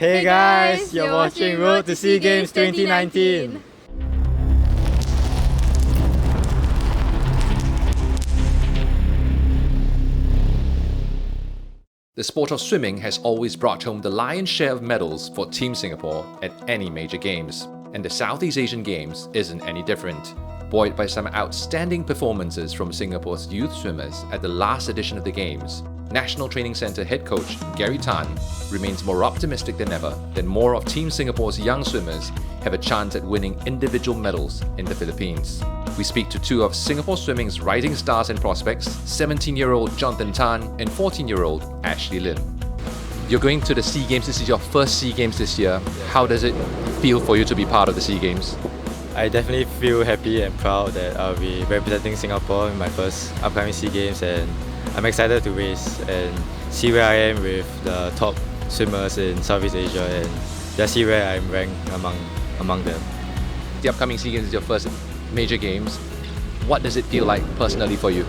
Hey guys, you're watching Road to SEA Games 2019. The sport of swimming has always brought home the lion's share of medals for Team Singapore at any major games, and the Southeast Asian Games isn't any different. Buoyed by some outstanding performances from Singapore's youth swimmers at the last edition of the Games, National Training Centre head coach Gary Tan remains more optimistic than ever that more of Team Singapore's young swimmers have a chance at winning individual medals in the Philippines. We speak to two of Singapore swimming's rising stars and prospects, 17-year-old Jonathan Tan and 14-year-old Ashley Lim. You're going to the SEA Games. This is your first SEA Games this year. How does it feel for you to be part of the SEA Games? I definitely feel happy and proud that I'll be representing Singapore in my first upcoming SEA Games, and I'm excited to race and see where I am with the top swimmers in Southeast Asia and just see where I'm ranked among them. The upcoming SEA Games is your first major games. What does it feel like personally for you?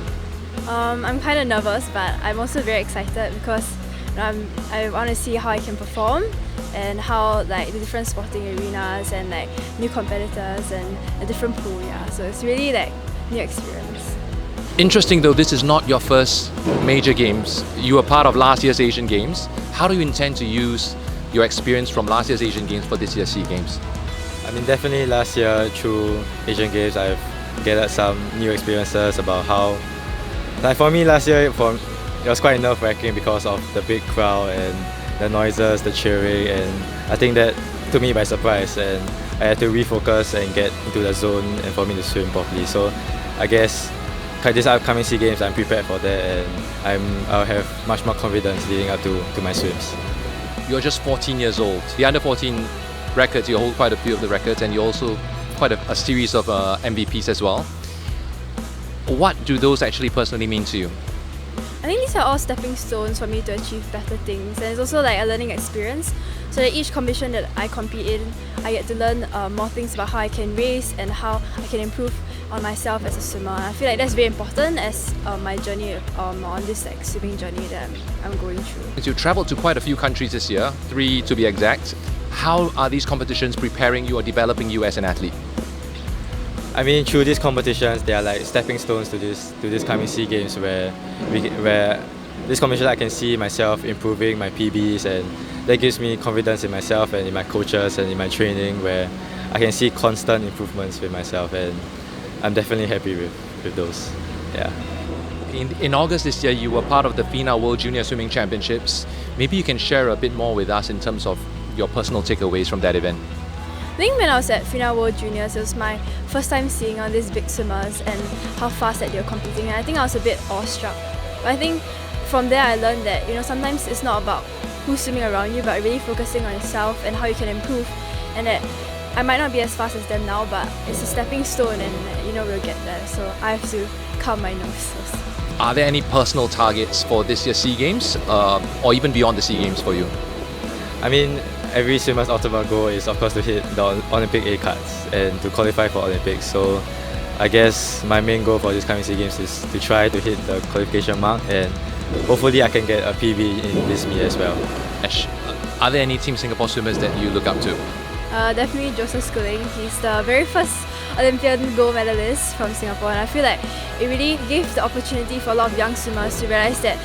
I'm kind of nervous, but I'm also very excited because I want to see how I can perform and how the different sporting arenas and new competitors and a different pool. Yeah, so it's really new experience. Interesting though, this is not your first major games. You were part of last year's Asian Games. How do you intend to use your experience from last year's Asian Games for this year's SEA Games? I mean, definitely last year through Asian Games, I've gathered some new experiences about how, for me last year, it was quite nerve-wracking because of the big crowd and the noises, the cheering, and I think that took me by surprise and I had to refocus and get into the zone and for me to swim properly. So I guess this upcoming SEA Games, I'm prepared for that and I'll have much more confidence leading up to my swims. You're just 14 years old. The under 14 records, you hold quite a few of the records and you also quite a series of MVPs as well. What do those actually personally mean to you? I think these are all stepping stones for me to achieve better things, and it's also a learning experience. So that each competition that I compete in, I get to learn more things about how I can race and how I can improve on myself as a swimmer. I feel like that's very important as my journey on this swimming journey that I'm going through. You traveled to quite a few countries this year, 3 to be exact. How are these competitions preparing you or developing you as an athlete? I mean, through these competitions, they are like stepping stones to this coming SEA Games where this competition I can see myself improving my PBs, and that gives me confidence in myself and in my coaches and in my training where I can see constant improvements with myself, and I'm definitely happy with those. Yeah. In August this year, you were part of the FINA World Junior Swimming Championships. Maybe you can share a bit more with us in terms of your personal takeaways from that event. I think when I was at FINA World Juniors, it was my first time seeing all these big swimmers and how fast that they were competing, and I think I was a bit awestruck. But I think from there I learned that sometimes it's not about who's swimming around you, but really focusing on yourself and how you can improve, and that I might not be as fast as them now, but it's a stepping stone and we'll get there. So I have to calm my nerves first. Are there any personal targets for this year's SEA Games or even beyond the SEA Games for you? I mean, every swimmer's ultimate goal is of course to hit the Olympic A cards and to qualify for Olympics. So I guess my main goal for this coming SEA Games is to try to hit the qualification mark, and hopefully I can get a PB in this meet as well. Ash, are there any Team Singapore swimmers that you look up to? Definitely Joseph Schooling. He's the very first Olympian gold medalist from Singapore, and I feel like it really gave the opportunity for a lot of young swimmers to realise that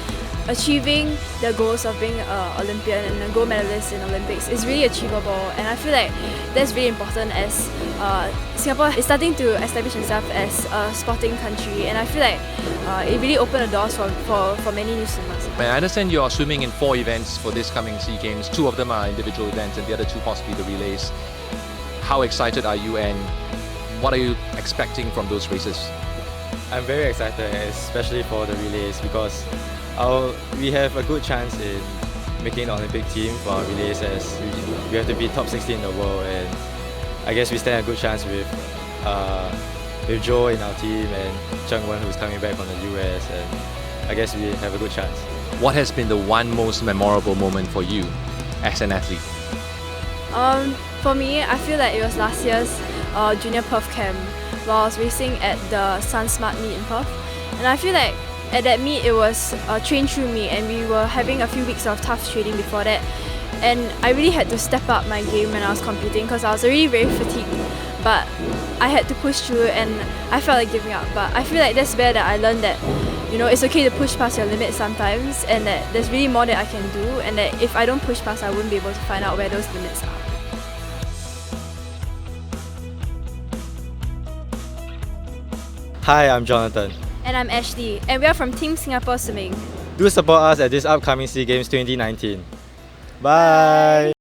achieving the goals of being an Olympian and a gold medalist in Olympics is really achievable, and I feel like that's really important as Singapore is starting to establish itself as a sporting country, and I feel like it really opened the doors for many new swimmers. I understand you are swimming in 4 events for this coming SEA Games. 2 of them are individual events and the other 2 possibly the relays. How excited are you and what are you expecting from those races? I'm very excited, especially for the relays, because we have a good chance in making the Olympic team for our relays, as we have to be top 16 in the world, and I guess we stand a good chance with Joe in our team and Cheng-Wen, who's coming back from the US, and I guess we have a good chance. What has been the one most memorable moment for you as an athlete? For me, I feel like it was last year's Junior Perth Camp while I was racing at the SunSmart meet in Perth, and I feel like at that meet it was a train through meet, and we were having a few weeks of tough training before that, and I really had to step up my game when I was competing because I was already very fatigued, but I had to push through and I felt like giving up. But I feel like that's where that I learned that, you know, it's okay to push past your limits sometimes, and that there's really more that I can do, and that if I don't push past, I wouldn't be able to find out where those limits are. Hi, I'm Jonathan. And I'm Ashley, and we are from Team Singapore Swimming. Do support us at this upcoming SEA Games 2019. Bye!